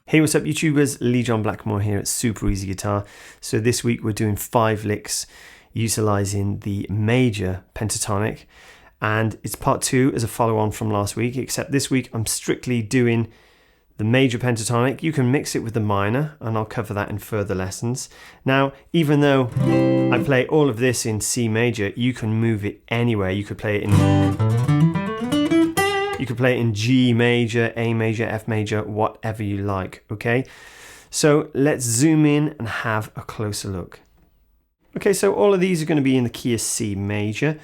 Hey, what's up YouTubers, Lee John Blackmore here at Super Easy Guitar. So this week we're doing 5 licks utilising the major Pentatonic, and it's part 2 as a follow-on from last week, except this week I'm strictly doing the major Pentatonic. You can mix it with the minor, and I'll cover that in further lessons. Now, even though I play all of this in C major, you can move it anywhere. You could play it in G major, A major, F major, whatever you like, okay? So let's zoom in and have a closer look. Okay, so all of these are going to be in the key of C major.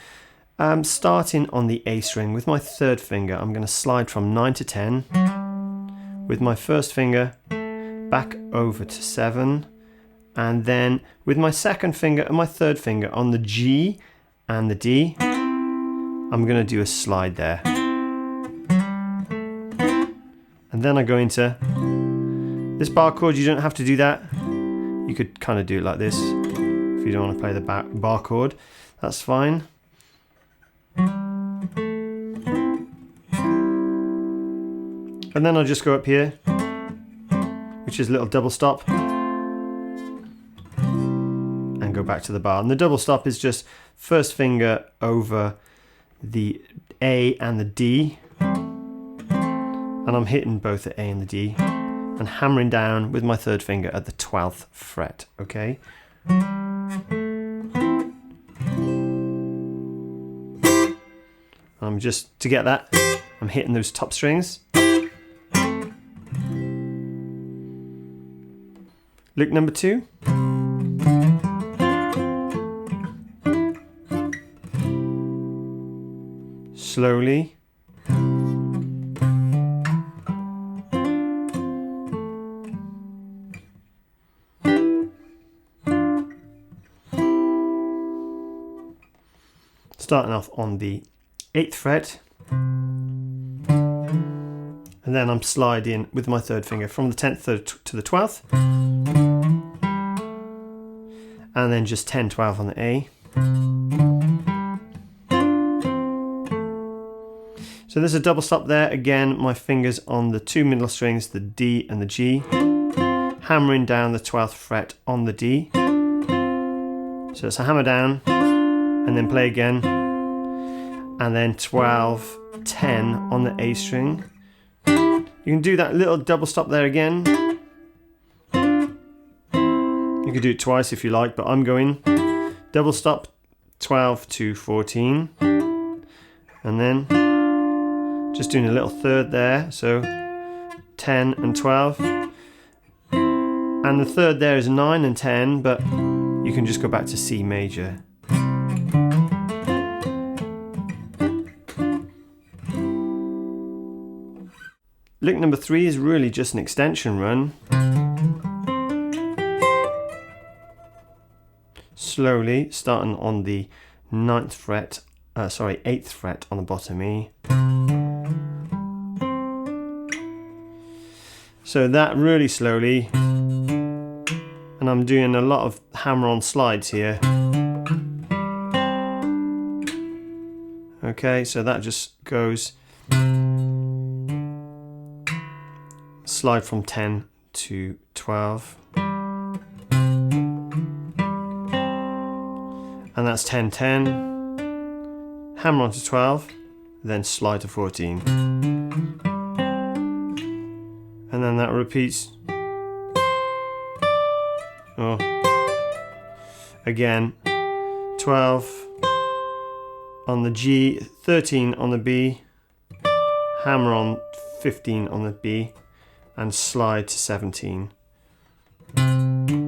Starting on the A string with my third finger, I'm going to slide from 9 to 10 with my first finger back over to 7, and then with my second finger and my third finger on the G and the D, I'm going to do a slide there. And then I go into this bar chord. You don't have to do that. You could kind of do it like this if you don't want to play the bar chord. That's fine. And then I'll just go up here, which is a little double stop, and go back to the bar. And the double stop is just first finger over the A and the D, and I'm hitting both the A and the D and hammering down with my third finger at the 12th fret, okay? Just to get that, I'm hitting those top strings. Lick number 2. Slowly. Starting off on the 8th fret, and then I'm sliding with my third finger from the 10th to the 12th, and then just 10, 12 on the A. So there's a double stop there. Again, my fingers on the 2 middle strings, the D and the G, hammering down the 12th fret on the D. So it's a hammer down, and then play again, and then 12, 10 on the A string. You can do that little double stop there again. You can do it twice if you like, but I'm going double stop 12 to 14, and then just doing a little third there, so 10 and 12, and the third there is 9 and 10, but you can just go back to C major. Lick number 3 is really just an extension run. Slowly, starting on the 8th fret on the bottom E. So that really slowly, and I'm doing a lot of hammer-on slides here. Okay, so that just goes slide from 10 to 12, and that's 10, 10, hammer on to 12, then slide to 14, and then that repeats. Oh, again, 12 on the G, 13 on the B, hammer on 15 on the B, and slide to 17. And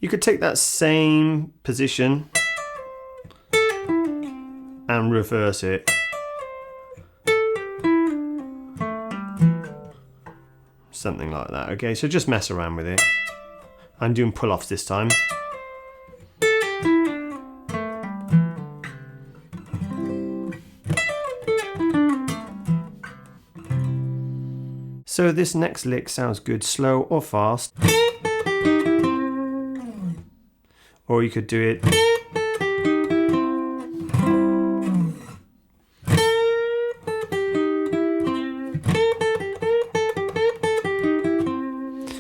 You could take that same position and reverse it. Something like that, okay? So just mess around with it. I'm doing pull-offs this time. So this next lick sounds good, slow or fast. Or you could do it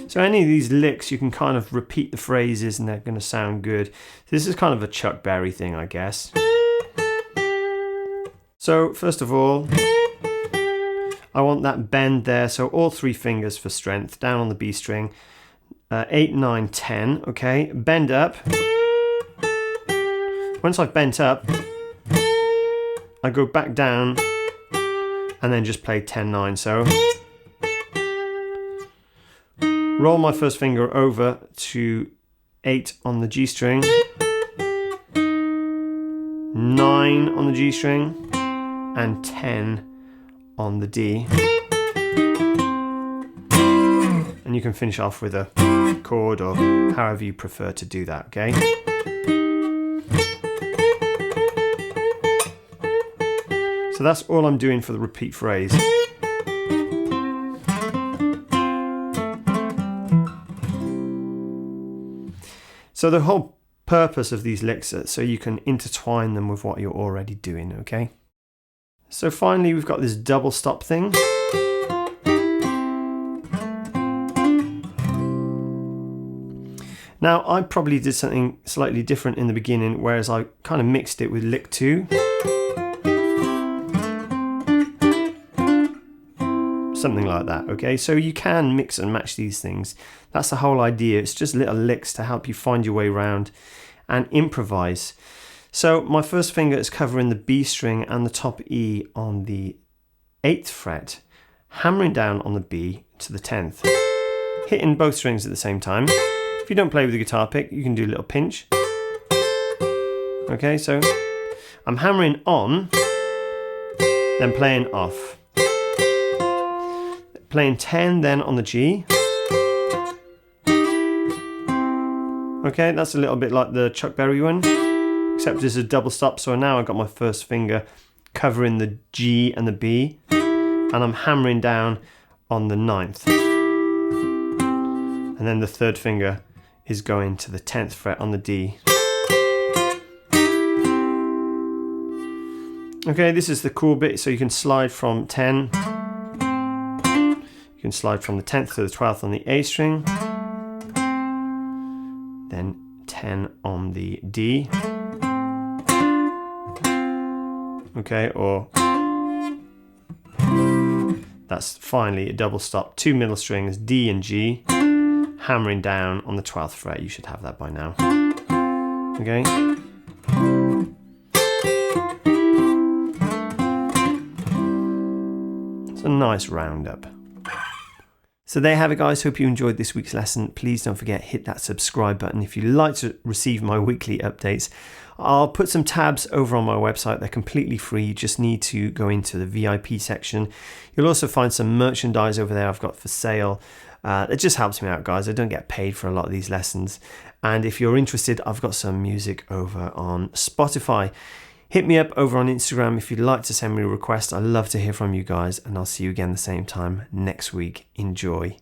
so any of these licks you can kind of repeat the phrases and they're going to sound good. This is kind of a Chuck Berry thing, I guess. So first of all, I want that bend there, so all 3 fingers for strength, down on the B string, 8, 9, 10, okay, bend up. Once I've bent up, I go back down and then just play 10, 9, so. Roll my first finger over to 8 on the G string, 9 on the G string, and 10 on the D. And you can finish off with a chord or however you prefer to do that, okay? So that's all I'm doing for the repeat phrase. So the whole purpose of these licks is so you can intertwine them with what you're already doing, okay? So finally we've got this double stop thing. Now I probably did something slightly different in the beginning, whereas I kind of mixed it with lick 2. Something like that, okay? So you can mix and match these things. That's the whole idea. It's just little licks to help you find your way around and improvise. So my first finger is covering the B string and the top E on the 8th fret, hammering down on the B to the 10th, hitting both strings at the same time. If you don't play with the guitar pick, you can do a little pinch. Okay, so I'm hammering on, then playing off. Playing 10 then on the G. Okay, that's a little bit like the Chuck Berry one, except it's a double stop, so now I've got my first finger covering the G and the B, and I'm hammering down on the 9th. And then the 3rd finger is going to the 10th fret on the D. Okay, this is the cool bit, so you can slide from 10. You can slide from the 10th to the 12th on the A string, then 10 on the D, okay, or that's finally a double stop, 2 middle strings, D and G, hammering down on the 12th fret. You should have that by now, okay. It's a nice roundup. So there you have it, guys. Hope you enjoyed this week's lesson. Please don't forget, hit that subscribe button if you'd like to receive my weekly updates. I'll put some tabs over on my website. They're completely free. You just need to go into the VIP section. You'll also find some merchandise over there I've got for sale. It just helps me out, guys. I don't get paid for a lot of these lessons. And if you're interested, I've got some music over on Spotify. Hit me up over on Instagram if you'd like to send me a request. I'd love to hear from you guys, and I'll see you again the same time next week. Enjoy.